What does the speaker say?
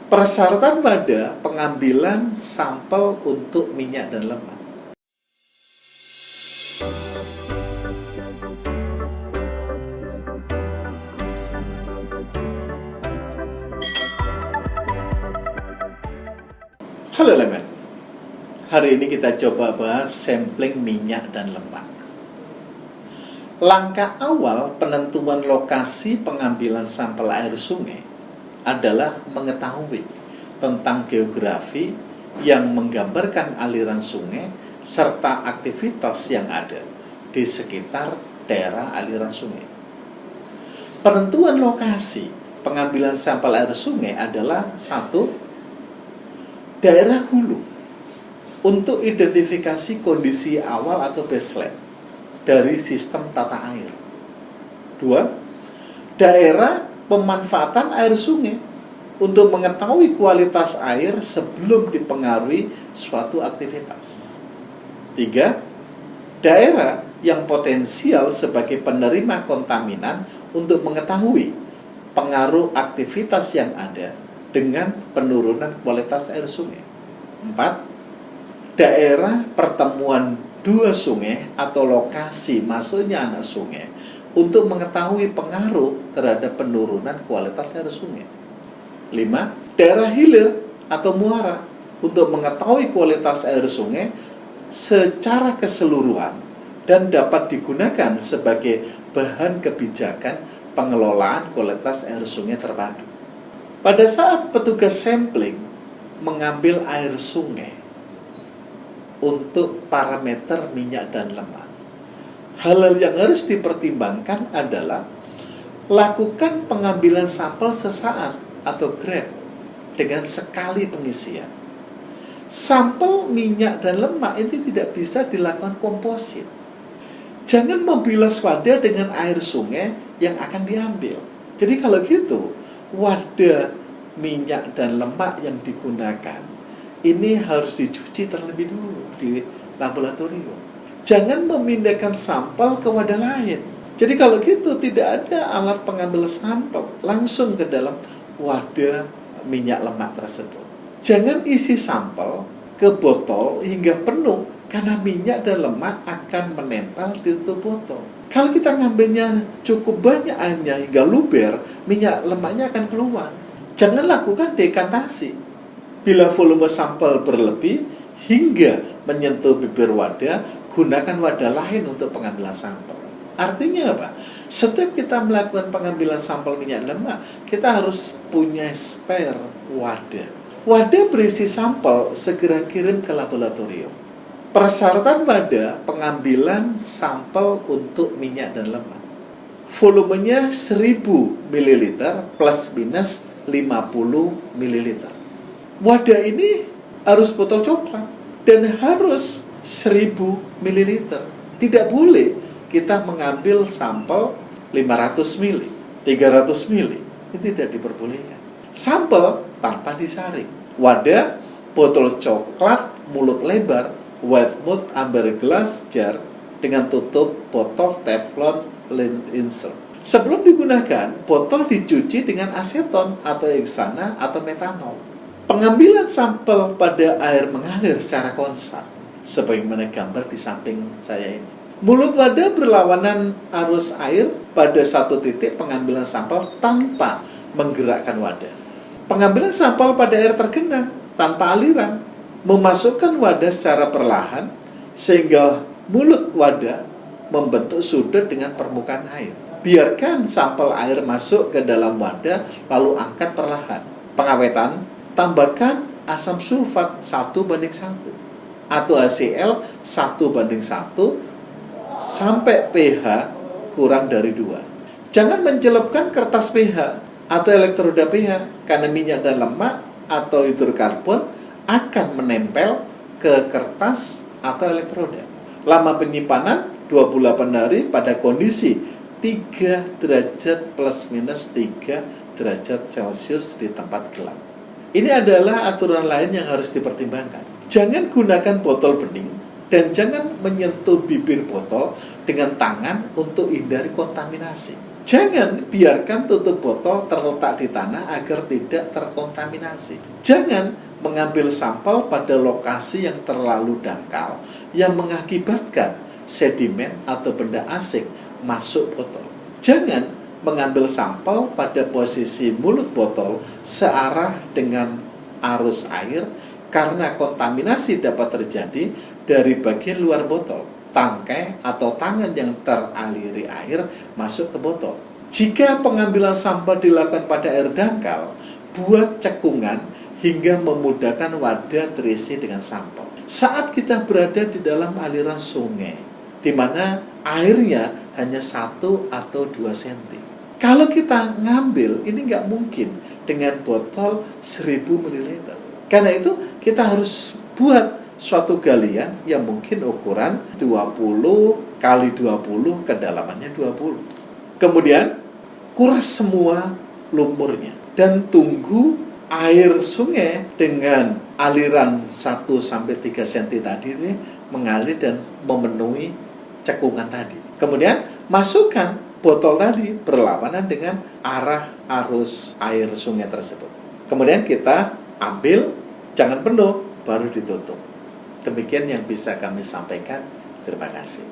Persyaratan pada pengambilan sampel untuk minyak dan lemak. Halo elemen, hari ini kita coba bahas sampling minyak dan lemak. Langkah awal penentuan lokasi pengambilan sampel air sungai adalah mengetahui tentang geografi yang menggambarkan aliran sungai serta aktivitas yang ada di sekitar daerah aliran sungai. Penentuan lokasi pengambilan sampel air sungai adalah satu, daerah hulu untuk identifikasi kondisi awal atau baseline dari sistem tata air. Dua, daerah pemanfaatan air sungai untuk mengetahui kualitas air sebelum dipengaruhi suatu aktivitas. Tiga, daerah yang potensial sebagai penerima kontaminan untuk mengetahui pengaruh aktivitas yang ada dengan penurunan kualitas air sungai. Empat, daerah pertemuan dua sungai atau lokasi masuknya anak sungai untuk mengetahui pengaruh terhadap penurunan kualitas air sungai. 5. Daerah hilir atau muara untuk mengetahui kualitas air sungai secara keseluruhan dan dapat digunakan sebagai bahan kebijakan pengelolaan kualitas air sungai terpadu. Pada saat petugas sampling mengambil air sungai untuk parameter minyak dan lemak, hal-hal yang harus dipertimbangkan adalah lakukan pengambilan sampel sesaat atau grab dengan sekali pengisian. Sampel minyak dan lemak ini tidak bisa dilakukan komposit. Jangan membilas wadah dengan air sungai yang akan diambil. Jadi kalau gitu, wadah minyak dan lemak yang digunakan ini harus dicuci terlebih dulu di laboratorium. Jangan memindahkan sampel ke wadah lain. Jadi kalau gitu tidak ada alat pengambil sampel, langsung ke dalam wadah minyak lemak tersebut. Jangan isi sampel ke botol hingga penuh, karena minyak dan lemak akan menempel di tutup botol. Kalau kita ngambilnya cukup banyak hanya hingga luber, minyak lemaknya akan keluar. Jangan lakukan dekantasi. Bila volume sampel berlebih hingga menyentuh bibir wadah, gunakan wadah lain untuk pengambilan sampel. Artinya apa? Setiap kita melakukan pengambilan sampel minyak lemak, kita harus punya spare wadah. Wadah berisi sampel segera kirim ke laboratorium. Persyaratan wadah pengambilan sampel untuk minyak dan lemak. Volumenya 1000 ml plus minus 50 ml. Wadah ini harus botol coklat dan harus 1000 ml. Tidak boleh kita mengambil sampel 500 ml, 300 ml. Itu tidak diperbolehkan. Sampel tanpa disaring. Wadah botol coklat mulut lebar, white mouth amber glass jar dengan tutup botol teflon lid insert. Sebelum digunakan, botol dicuci dengan aseton atau heksana atau metanol. Pengambilan sampel pada air mengalir secara konstan, sebagaimana gambar di samping saya ini. Mulut wadah berlawanan arus air pada satu titik pengambilan sampel tanpa menggerakkan wadah. Pengambilan sampel pada air tergenang tanpa aliran, memasukkan wadah secara perlahan sehingga mulut wadah membentuk sudut dengan permukaan air. Biarkan sampel air masuk ke dalam wadah lalu angkat perlahan. Pengawetan, tambahkan asam sulfat 1:1 atau HCl 1:1 sampai pH kurang dari 2. Jangan mencelupkan kertas pH atau elektroda pH karena minyak dan lemak atau hidrokarbon akan menempel ke kertas atau elektroda. Lama penyimpanan 28 hari pada kondisi 3 derajat plus minus 3 derajat Celcius di tempat gelap. Ini adalah aturan lain yang harus dipertimbangkan. Jangan gunakan botol bening dan jangan menyentuh bibir botol dengan tangan untuk hindari kontaminasi. Jangan biarkan tutup botol terletak di tanah agar tidak terkontaminasi. Jangan mengambil sampel pada lokasi yang terlalu dangkal yang mengakibatkan sedimen atau benda asing masuk botol. Jangan mengambil sampel pada posisi mulut botol searah dengan arus air karena kontaminasi dapat terjadi dari bagian luar botol. Tangkai atau tangan yang teraliri air masuk ke botol. Jika pengambilan sampel dilakukan pada air dangkal, buat cekungan hingga memudahkan wadah terisi dengan sampel. Saat kita berada di dalam aliran sungai, di mana airnya hanya 1 atau 2 cm. Kalau kita ngambil, ini nggak mungkin dengan botol 1000 ml. Karena itu kita harus buat suatu galian yang mungkin ukuran 20 kali 20, kedalamannya 20. Kemudian kuras semua lumpurnya dan tunggu air sungai dengan aliran 1-3 cm tadi ini mengalir dan memenuhi cekungan tadi. Kemudian masukkan botol tadi berlawanan dengan arah arus air sungai tersebut. Kemudian kita ambil, jangan penuh, baru ditutup. Demikian yang bisa kami sampaikan. Terima kasih.